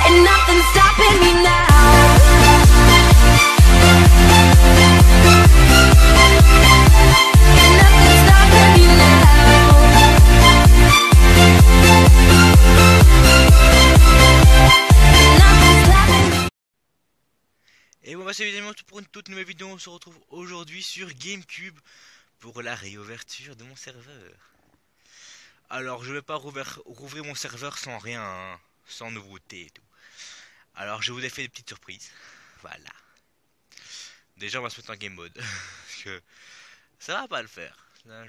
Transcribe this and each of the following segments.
and nothing's stopping me now. Nothing's stopping me now. Nothing's stopping me. Et bon bah c'est évidemment tout pour une toute nouvelle vidéo. On se retrouve aujourd'hui sur GameCube pour la réouverture de mon serveur. Alors je vais pas rouvrir mon serveur sans rien, hein, sans nouveauté et tout. Alors je vous ai fait des petites surprises. Voilà. Déjà on va se mettre en game mode. Parce que ça va pas le faire. Là,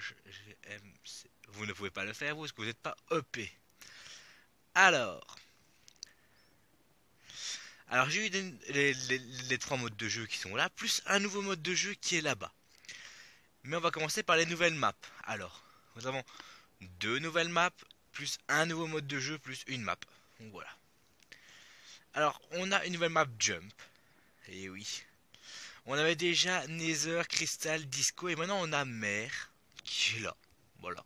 vous ne pouvez pas le faire vous parce que vous n'êtes pas EP. Alors j'ai eu les trois modes de jeu qui sont là, plus un nouveau mode de jeu qui est là-bas. Mais on va commencer par les nouvelles maps. Alors, nous avons deux nouvelles maps, plus un nouveau mode de jeu, plus une map. Donc voilà. Alors, on a une nouvelle map Jump. Et oui. On avait déjà Nether, Crystal, Disco, et maintenant on a Mer, qui est là. Voilà.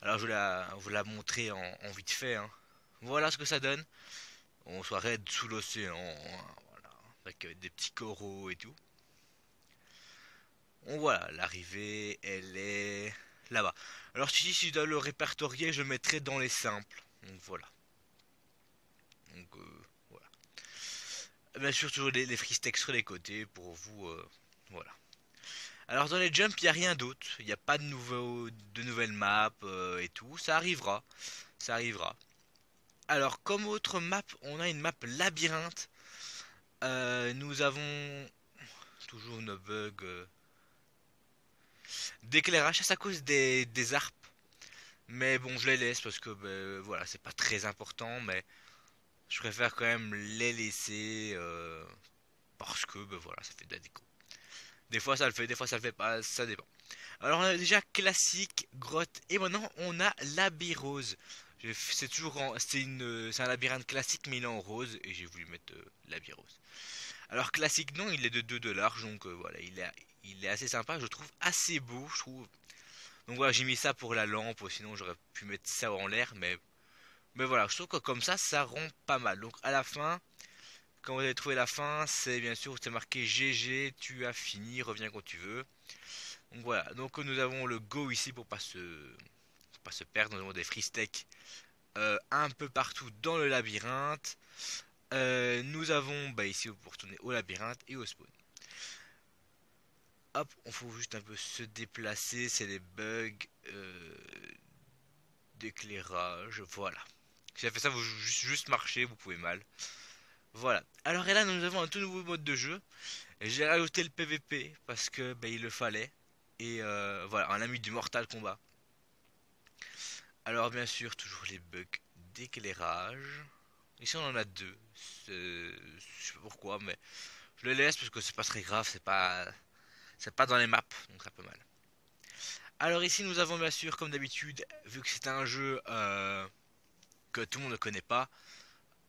Alors, je vais vous la montrer en vite fait. Hein. Voilà ce que ça donne. On soit raide sous l'océan, voilà, avec des petits coraux et tout. Donc voilà, l'arrivée, elle est là-bas. Alors si je dois le répertorier, je le mettrai dans les simples. Donc voilà. Donc voilà. Bien sûr, toujours les freestakes sur les côtés pour vous. Voilà. Alors dans les jumps, il n'y a rien d'autre. Il n'y a pas de nouvelles maps et tout. Ça arrivera. Ça arrivera. Alors, comme autre map, on a une map labyrinthe. Nous avons toujours nos bugs d'éclairage, c'est à cause des harpes. Mais bon, je les laisse parce que voilà, c'est pas très important. Mais je préfère quand même les laisser parce que voilà, ça fait de la déco. Des fois ça le fait, des fois ça le fait pas, ça dépend. Alors on a déjà classique, grotte, et maintenant on a labyrose. C'est toujours c'est un labyrinthe classique mais il est en rose et j'ai voulu mettre labyrose. Alors classique non, il est de 2 de large donc voilà, il est assez sympa, je trouve assez beau, je trouve. Donc voilà, j'ai mis ça pour la lampe, sinon j'aurais pu mettre ça en l'air mais voilà, je trouve que comme ça rend pas mal. Donc à la fin, quand vous avez trouvé la fin, c'est bien sûr c'est marqué GG, tu as fini, reviens quand tu veux. Donc voilà, donc nous avons le go ici pour pas se perdre. Nous avons des freestakes un peu partout dans le labyrinthe. Nous avons ici pour retourner au labyrinthe et au spawn. Hop, on faut juste un peu se déplacer, c'est les bugs d'éclairage, voilà. Si ça fait ça, vous juste marcher, vous pouvez mal. Voilà. Alors et là nous avons un tout nouveau mode de jeu. J'ai rajouté le PVP parce que il le fallait. Et voilà, on a mis du Mortal Kombat. Alors bien sûr, toujours les bugs d'éclairage. Ici on en a deux. Je sais pas pourquoi, mais je les laisse parce que c'est pas très grave, c'est pas dans les maps, donc ça peut mal. Alors ici nous avons bien sûr, comme d'habitude, vu que c'est un jeu que tout le monde ne connaît pas,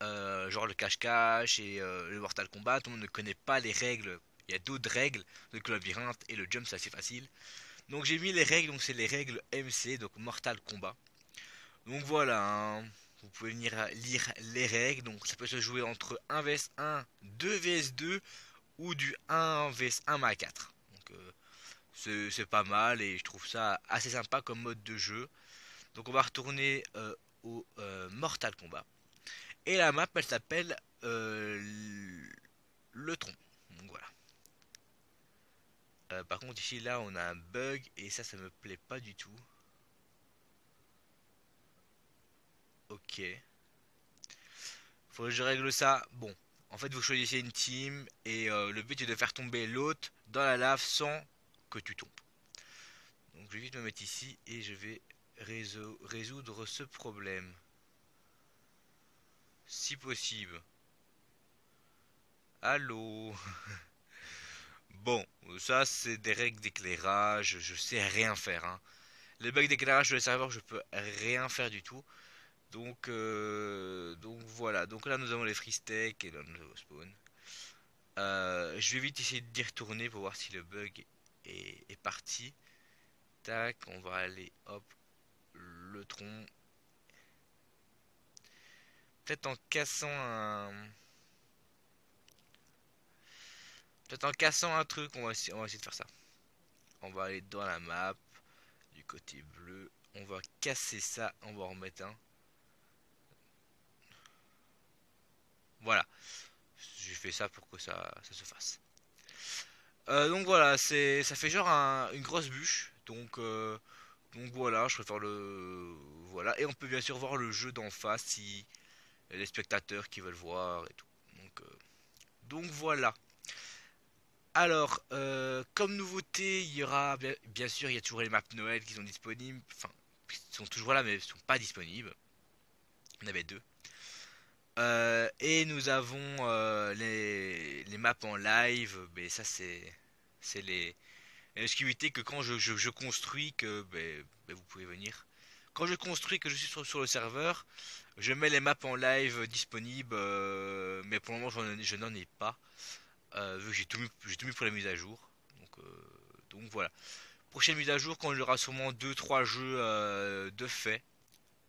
genre le cache-cache et le Mortal Kombat, tout le monde ne connaît pas les règles. Il y a d'autres règles, donc le labyrinthe et le jump c'est assez facile. Donc j'ai mis les règles, donc c'est les règles MC, donc Mortal Kombat. Donc voilà, hein, vous pouvez venir lire les règles, donc ça peut se jouer entre 1 vs 1, 2 vs 2 ou du 1 vs 1 à 4. Donc c'est pas mal et je trouve ça assez sympa comme mode de jeu. Donc on va retourner au Mortal Kombat. Et la map elle s'appelle le tronc. Donc voilà. Par contre ici là on a un bug et ça me plaît pas du tout. Ok. Faut que je règle ça. Bon. En fait vous choisissez une team et le but est de faire tomber l'autre dans la lave sans que tu tombes. Donc je vais vite me mettre ici et je vais résoudre ce problème. Si possible. Allô. Bon, ça c'est des règles d'éclairage, je sais rien faire. Hein. Les bugs d'éclairage sur les serveurs, je peux rien faire du tout. Donc voilà. Donc là nous avons les freestakes et là nous avons spawn. Je vais vite essayer d'y retourner pour voir si le bug est parti. Tac, on va aller hop le tronc. Peut-être en cassant un... Peut-être en cassant un truc, on va essayer de faire ça. On va aller dans la map, du côté bleu. On va casser ça, on va en remettre un. Voilà, j'ai fait ça pour que ça se fasse. Donc voilà, ça fait genre une grosse bûche. Donc voilà, je préfère le... Voilà, et on peut bien sûr voir le jeu d'en face si les spectateurs qui veulent voir et tout. Donc voilà. Alors, comme nouveauté, il y aura bien sûr, il y a toujours les maps Noël qui sont disponibles. Enfin, ils sont toujours là, mais ils sont pas disponibles. Il y en avait deux. Et nous avons les maps en live. Mais ça, c'est l'exclusivité que quand je construis, vous pouvez venir. Quand je construis, que je suis sur le serveur, je mets les maps en live disponibles. Mais pour le moment, je n'en ai pas. Vu que j'ai tout mis pour la mise à jour. Donc voilà. Prochaine mise à jour quand il y aura sûrement deux trois jeux de fait.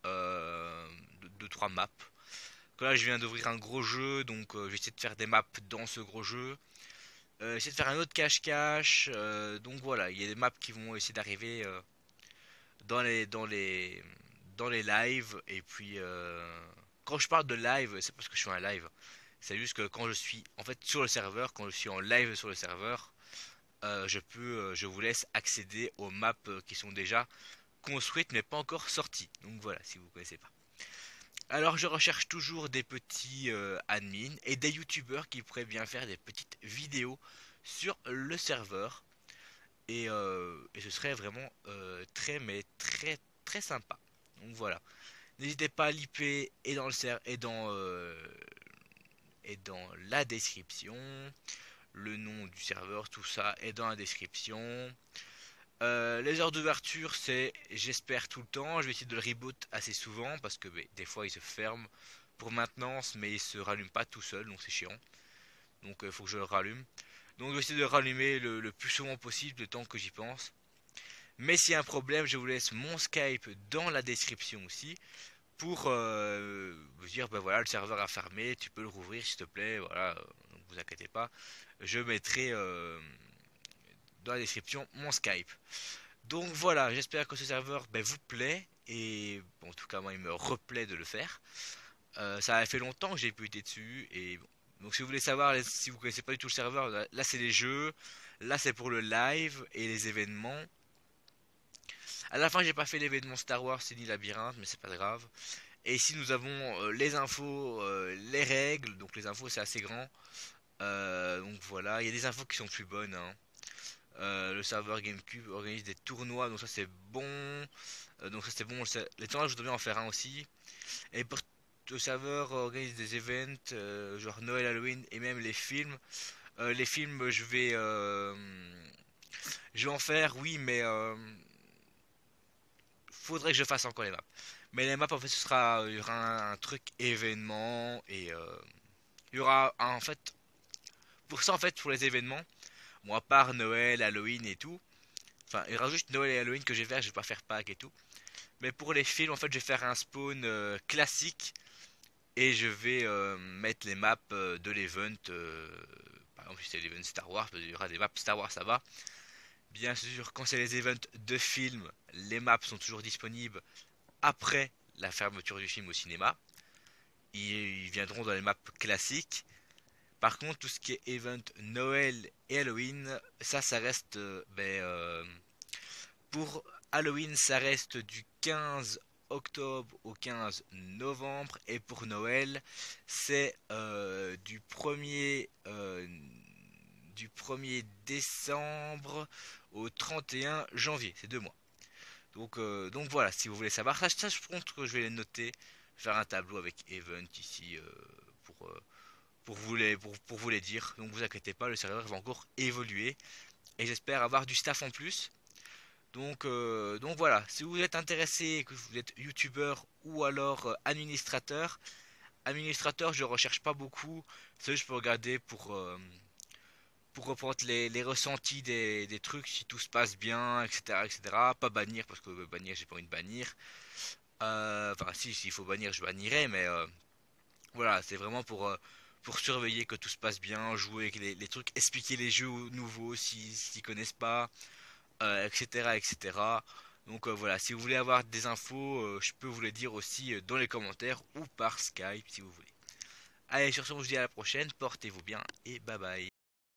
2-3 maps. Que là je viens d'ouvrir un gros jeu, donc je vais essayer de faire des maps dans ce gros jeu. Essayer de faire un autre cache-cache. Donc voilà, il y a des maps qui vont essayer d'arriver dans les lives. Et puis quand je parle de live, c'est parce que je suis en live. C'est juste que quand je suis en fait sur le serveur, quand je suis en live sur le serveur, je vous laisse accéder aux maps qui sont déjà construites mais pas encore sorties. Donc voilà, si vous ne connaissez pas. Alors je recherche toujours des petits admins et des youtubeurs qui pourraient bien faire des petites vidéos sur le serveur. Et ce serait vraiment très mais très très sympa. Donc voilà. N'hésitez pas à l'IP et dans le et dans la description. Le nom du serveur, tout ça est dans la description. Les heures d'ouverture, c'est j'espère tout le temps. Je vais essayer de le reboot assez souvent parce que des fois il se ferme pour maintenance, mais il se rallume pas tout seul, donc c'est chiant. Donc il faut que je le rallume. Donc je vais essayer de le rallumer le plus souvent possible, le temps que j'y pense. Mais s'il y a un problème, je vous laisse mon Skype dans la description aussi pour vous dire ben voilà, le serveur a fermé, tu peux le rouvrir s'il te plaît. Voilà, donc vous inquiétez pas. Je mettrai dans la description mon Skype. Donc voilà, j'espère que ce serveur vous plaît et bon, en tout cas moi il me replaît de le faire. Ça a fait longtemps que j'ai pu être dessus et bon. Donc si vous voulez savoir, si vous connaissez pas du tout le serveur, là c'est les jeux, là c'est pour le live et les événements. À la fin j'ai pas fait l'événement Star Wars ni labyrinthe, mais c'est pas grave. Et ici nous avons les infos, les règles, donc les infos c'est assez grand. Donc voilà, il y a des infos qui sont plus bonnes, hein. Le serveur GameCube organise des tournois, donc ça c'est bon. Donc ça c'est bon. Les tournois, je devrais en faire un aussi. Et pour le serveur organise des events, genre Noël, Halloween et même les films. Les films, je vais en faire, oui, mais faudrait que je fasse encore les maps. Mais les maps, en fait, il y aura un truc événement et il y aura en fait, pour ça en fait, pour les événements. Bon, à part Noël, Halloween et tout. Enfin, il y aura juste Noël et Halloween que je vais faire, je vais pas faire Pâques et tout. Mais pour les films, en fait, je vais faire un spawn classique. Et je vais mettre les maps de l'event. Par exemple, si c'est l'event Star Wars, il y aura des maps Star Wars, ça va. Bien sûr, quand c'est les events de films, les maps sont toujours disponibles après la fermeture du film au cinéma. Ils viendront dans les maps classiques. Par contre, tout ce qui est event Noël et Halloween, ça reste pour Halloween, ça reste du 15 octobre au 15 novembre. Et pour Noël, c'est du 1er décembre au 31 janvier. C'est 2 mois. Donc voilà, si vous voulez savoir, ça je pense que je vais les noter. Faire un tableau avec event ici pour, euh, pour vous les dire. Donc vous inquiétez pas, le serveur va encore évoluer. Et j'espère avoir du staff en plus. Donc voilà, si vous êtes intéressé, que vous êtes youtubeur ou alors administrateur je recherche pas beaucoup, c'est juste pour regarder pour reprendre les ressentis des trucs, si tout se passe bien, etc. etc. Pas bannir parce que bannir j'ai pas envie de bannir. Enfin si, s'il faut bannir je bannirai, mais Voilà, c'est vraiment pour surveiller que tout se passe bien, jouer avec les trucs, expliquer les jeux aux nouveaux s'ils connaissent pas, etc., etc. Donc voilà, si vous voulez avoir des infos, je peux vous les dire aussi dans les commentaires ou par Skype si vous voulez. Allez, sur ce, on se dit à la prochaine, portez-vous bien et bye bye.